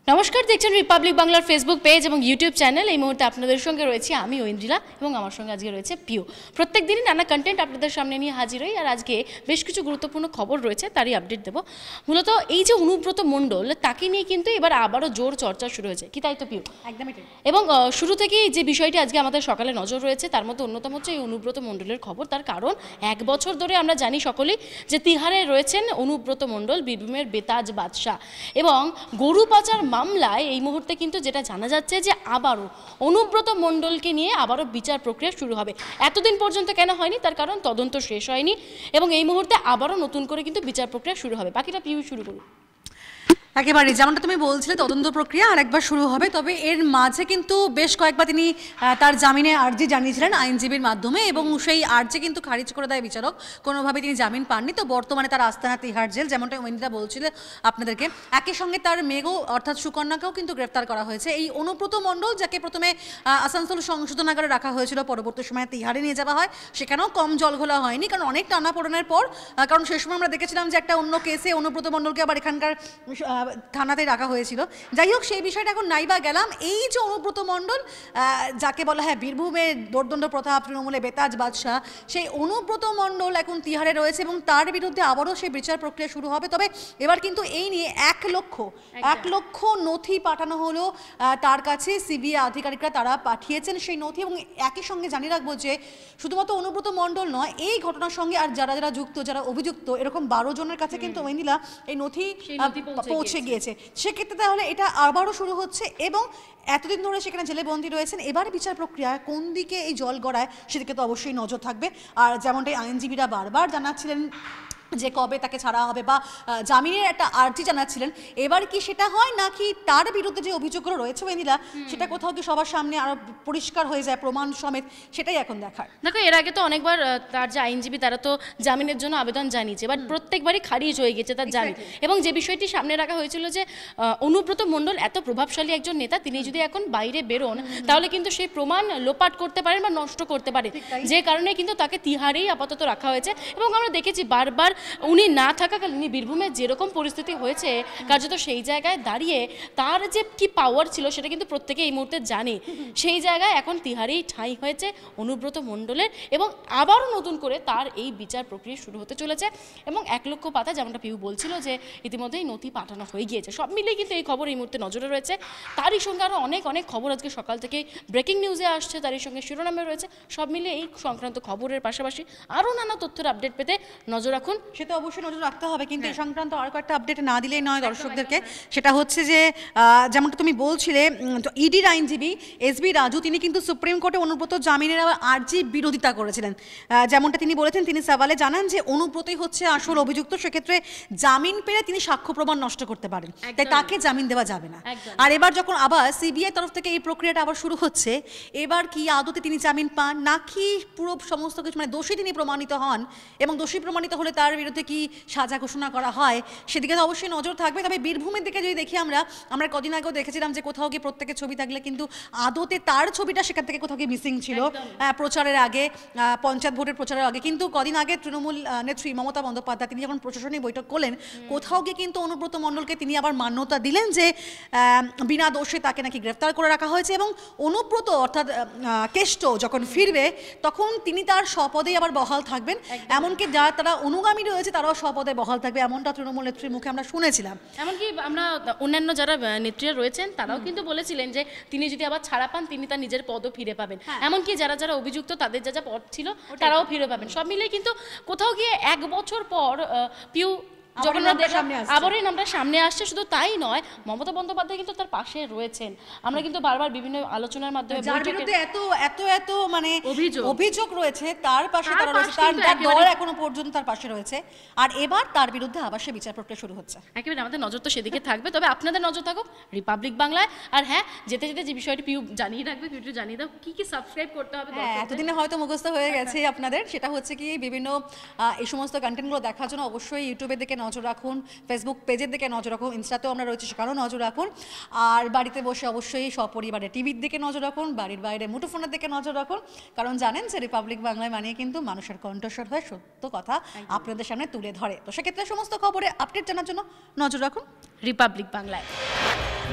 নমস্কার, দেখছেন রিপাবলিক বাংলার ফেসবুক পেজ এবং ইউটিউব চ্যানেল। এই মুহূর্তে আপনাদের সঙ্গে রয়েছে আমি ঐন্দ্রিলা এবং আমার সঙ্গে আজকে রয়েছে পিউ। প্রত্যেক দিনই নানা কন্টেন্ট আপনাদের সামনে নিয়ে হাজির হই, আর আজকে বেশ কিছু গুরুত্বপূর্ণ খবর রয়েছে, তারই আপডেট দেবো। মূলত এই যে অনুব্রত মণ্ডল, তাকে নিয়ে কিন্তু এবার আবারও জোর চর্চা শুরু হয়েছে, কি তাই তো পিউ? একদমই। এবং শুরু থেকেই যে বিষয়টি আজকে আমাদের সকালে নজর রয়েছে তার মধ্যে অন্যতম হচ্ছে এই অনুব্রত মণ্ডলের খবর। তার কারণ 1 বছর ধরে আমরা জানি সকলেই যে তিহারে রয়েছেন অনুব্রত মণ্ডল, বীরভূমের বেতাজ বাদশাহ। এবং গরু পাচার মামলায় এই মুহূর্তে কিন্তু যেটা জানা যাচ্ছে যে আবারও অনুব্রত মণ্ডলকে নিয়ে আবারও বিচার প্রক্রিয়া শুরু হবে। এতদিন পর্যন্ত কেন হয়নি, তার কারণ তদন্ত শেষ হয়নি এবং এই মুহূর্তে আবারও নতুন করে কিন্তু বিচার প্রক্রিয়া শুরু হবে। বাকিটা পিউ শুরু করুন। একেবারে যেমনটা তুমি বলছিলে, তদন্ত প্রক্রিয়া আর একবার শুরু হবে। তবে এর মাঝে কিন্তু বেশ কয়েকবার তিনি তার জামিনে আর্জি জানিয়েছিলেন আইনজীবীর মাধ্যমে, এবং সেই আর্জি কিন্তু খারিজ করে দেয় বিচারক। কোনোভাবে তিনি জামিন পাননি। তো বর্তমানে তার আস্তানা তিহার জেল, যেমনটা ঐন্দ্রিলা বলছিল আপনাদেরকে। একই সঙ্গে তার মেয়েও অর্থাৎ সুকন্যাকেও কিন্তু গ্রেফতার করা হয়েছে। এই অনুব্রত মণ্ডল, যাকে প্রথমে আসানসোল সংশোধনাগারে রাখা হয়েছিল, পরবর্তী সময়ে তিহারে নিয়ে যাওয়া হয়। সেখানেও কম জলঘোলা হয়নি, কারণ অনেক টানাপোড়েনের পর, কারণ সে সময় আমরা দেখেছিলাম যে একটা অন্য কেসে অনুব্রত মণ্ডলকে আবার এখানকার থানাতে রাখা হয়েছিল। যাই হোক, সেই বিষয়টা এখন নাইবা গেলাম। এই যে অনুব্রত মণ্ডল, যাকে বলা হয় বীরভূমের দোর্দণ্ড প্রতাপ, তৃণমূলে বেতাজ বাদশাহ, সেই অনুব্রত মণ্ডল এখন তিহারে রয়েছে এবং তার বিরুদ্ধে আবারও সেই বিচার প্রক্রিয়া শুরু হবে। তবে এবার কিন্তু এই নিয়ে 1 লক্ষ নথি পাঠানো হলো তার কাছে। সিবিআই আধিকারিকরা তারা পাঠিয়েছেন সেই নথি, এবং একই সঙ্গে জানিয়ে রাখবো যে শুধুমাত্র অনুব্রত মণ্ডল নয়, এই ঘটনার সঙ্গে আর যারা যারা যুক্ত, যারা অভিযুক্ত, এরকম 12 জনের কাছে কিন্তু ঐন্দ্রিলা এই নথি পৌঁছে গিয়েছে। সেক্ষেত্রে তাহলে এটা আবারও শুরু হচ্ছে, এবং এতদিন ধরে সেখানে জেলে বন্দী রয়েছেন। এবার বিচার প্রক্রিয়া কোন দিকে এই জল গড়ায় সেদিকে তো অবশ্যই নজর থাকবে। আর যেমনটাই আইনজীবীরা বারবার জানাচ্ছিলেন যে কবে তাকে ছাড়া হবে বা জামিনের একটা আর্জি জানাচ্ছিলেন, এবার কি সেটা হয় নাকি তার বিরুদ্ধে যে অভিযোগগুলো রয়েছে ঐন্দ্রিলা, সেটা কোথাও কি সবার সামনে আরো পরিষ্কার হয়ে যায় প্রমাণ সমেত, সেটাই এখন দেখার। দেখো, এর আগে তো অনেকবার তার যে আইনজীবী তারা তো জামিনের জন্য আবেদন জানিয়েছে, বাট প্রত্যেকবারই খারিজ হয়ে গেছে তার জামিন। এবং যে বিষয়টি সামনে রাখা হয়েছিল যে অনুব্রত মণ্ডল এত প্রভাবশালী একজন নেতা, তিনি যদি এখন বাইরে বেরোন তাহলে কিন্তু সেই প্রমাণ লোপাট করতে পারেন বা নষ্ট করতে পারে, যে কারণে কিন্তু তাকে তিহারেই আপাতত রাখা হয়েছে। এবং আমরা দেখেছি বারবার উনি না থাকাকালীন বীরভূমের যেরকম পরিস্থিতি হয়েছে, কার্যত সেই জায়গায় দাঁড়িয়ে তার যে কি পাওয়ার ছিল সেটা কিন্তু প্রত্যেকে এই মুহূর্তে জানে। সেই জায়গায় এখন তিহারেই ঠাঁই হয়েছে অনুব্রত মণ্ডলের, এবং আবারও নতুন করে তার এই বিচার প্রক্রিয়া শুরু হতে চলেছে। এবং 1 লক্ষ পাতা, যেমনটা পিউ বলছিল যে ইতিমধ্যেই নথি পাঠানো হয়ে গিয়েছে। সব মিলিয়ে কিন্তু এই খবর এই মুহূর্তে নজরে রয়েছে। তারই সঙ্গে আরও অনেক খবর আজকে সকাল থেকে ব্রেকিং নিউজে আসছে, তারই সঙ্গে শিরোনামে রয়েছে। সব মিলিয়ে এই সংক্রান্ত খবরের পাশাপাশি আরও নানা তথ্যের আপডেট পেতে নজর রাখুন। সেটা অবশ্যই নজর রাখতে হবে, কিন্তু এই সংক্রান্ত আর কয়েকটা আপডেট না দিলেই নয় দর্শকদেরকে। সেটা হচ্ছে যে যেমনটা তুমি বলছিলে, তো ইডির আইনজীবী এসবি রাজু, তিনি কিন্তু সুপ্রিম কোর্টে অনুব্রত জামিনের আর্জি বিরোধিতা করেছিলেন। যেমনটা তিনি বলেছেন, তিনি সওয়ালে জানান যে অনুব্রতই হচ্ছে আসল অভিযুক্ত, সেক্ষেত্রে জামিন পেলে তিনি সাক্ষ্য প্রমাণ নষ্ট করতে পারেন, তাই তাকে জামিন দেওয়া যাবে না। আর এবার যখন আবার সিবিআই তরফ থেকে এই প্রক্রিয়াটা আবার শুরু হচ্ছে, এবার কি আদতে তিনি জামিন পান নাকি পুরো সমস্ত কিছু মানে দোষী তিনি প্রমাণিত হন, এবং দোষী প্রমাণিত হলে তার বিরুদ্ধে কি সাজা ঘোষণা করা হয়, সেদিকে তো অবশ্যই নজর থাকবে। তবে বীরভূমের দিকে যদি দেখি, আমরা কদিন আগেও দেখেছিলাম যে কোথাও গিয়ে প্রত্যেকের ছবি থাকলে কিন্তু আদতে তার ছবিটা সেখান থেকে কোথাও গিয়ে মিসিং ছিল প্রচারের আগে, পঞ্চায়েত ভোটের প্রচারের আগে। কিন্তু কদিন আগে তৃণমূল নেত্রী মমতা বন্দ্যোপাধ্যায় তিনি যখন প্রশাসনিক বৈঠক করলেন, কোথাও গিয়ে কিন্তু অনুব্রত মণ্ডলকে তিনি আবার মান্যতা দিলেন যে বিনা দোষে তাকে নাকি গ্রেফতার করে রাখা হয়েছে। এবং অনুব্রত অর্থাৎ কেষ্ট যখন ফিরবে তখন তিনি তার স্বপদেই আবার বহাল থাকবেন, এমনকি যারা তারা অনুগামী রয়েছে তারাও স্বপদে বহাল থাকবে, এমনটা তৃণমূল নেত্রীর মুখে আমরা শুনেছিলাম। এমনকি আমরা অন্যান্য যারা নেত্রীরা রয়েছেন তারাও কিন্তু বলেছিলেন যে তিনি যদি আবার ছাড়া পান তিনি তার নিজের পদও ফিরে পাবেন। এমনকি যারা যারা অভিযুক্ত তাদের যা যা পদ ছিল তারাও ফিরে পাবেন। সব মিলিয়ে কিন্তু কোথাও গিয়ে 1 বছর পর পিউ আবারই নামটা সামনে আসছে। শুধু তাই নয়, মমতা বন্দ্যোপাধ্যায় কিন্তু তার পাশে রয়েছেন। আমরা কিন্তু বারবার বিভিন্ন আলোচনার মাধ্যমে এত মানে অভিযোগ রয়েছে, তার পাশে তারা রয়েছে, তার দল এখনো পর্যন্ত তার পাশে রয়েছে। আর এবার তার বিরুদ্ধে আবার সে বিচার প্রক্রিয়া শুরু হচ্ছে। একেবারে আমাদের নজর তো সেদিকে থাকবে, তবে আপনাদের নজর থাকুক রিপাবলিক বাংলায়। আর হ্যাঁ, যেতে যেতে যে বিষয়টি পিউ জানিয়ে রাখবে, পিউটি জানিয়ে দাও কি সাবস্ক্রাইব করতে হবে। এতদিনে হয়তো মুখস্থ হয়ে গেছে আপনাদের, সেটা হচ্ছে কি বিভিন্ন এই সমস্ত কন্টেন্টগুলো দেখার জন্য অবশ্যই ইউটিউবের দিকে নজর রাখুন, ফেসবুক পেজের দিকে নজর রাখুন, ইনস্টাতেও আমরা রয়েছে সেখানেও নজর রাখুন। আর বাড়িতে বসে অবশ্যই সপরিবারে টিভির দিকে নজর রাখুন, বাড়ির বাইরে মুঠোফোনের দিকে নজর রাখুন, কারণ জানেন যে রিপাবলিক বাংলায় মানিয়ে কিন্তু মানুষের কণ্ঠস্বর হয়ে সত্য কথা আপনাদের সামনে তুলে ধরে। তো সেক্ষেত্রে সমস্ত খবরে আপডেট জানার জন্য নজর রাখুন রিপাবলিক বাংলায়।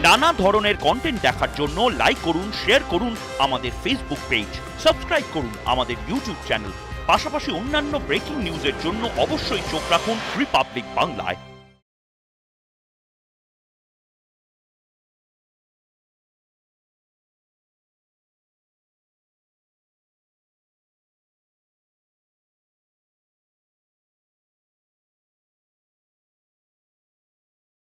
নানা ধরনের কন্টেন্ট দেখার জন্য লাইক করুন, শেয়ার করুন আমাদের ফেসবুক পেজ, সাবস্ক্রাইব করুন আমাদের ইউটিউব চ্যানেল। পাশাপাশি অন্যান্য ব্রেকিং নিউজের জন্য অবশ্যই চোখ রাখুন রিপাবলিক বাংলায়।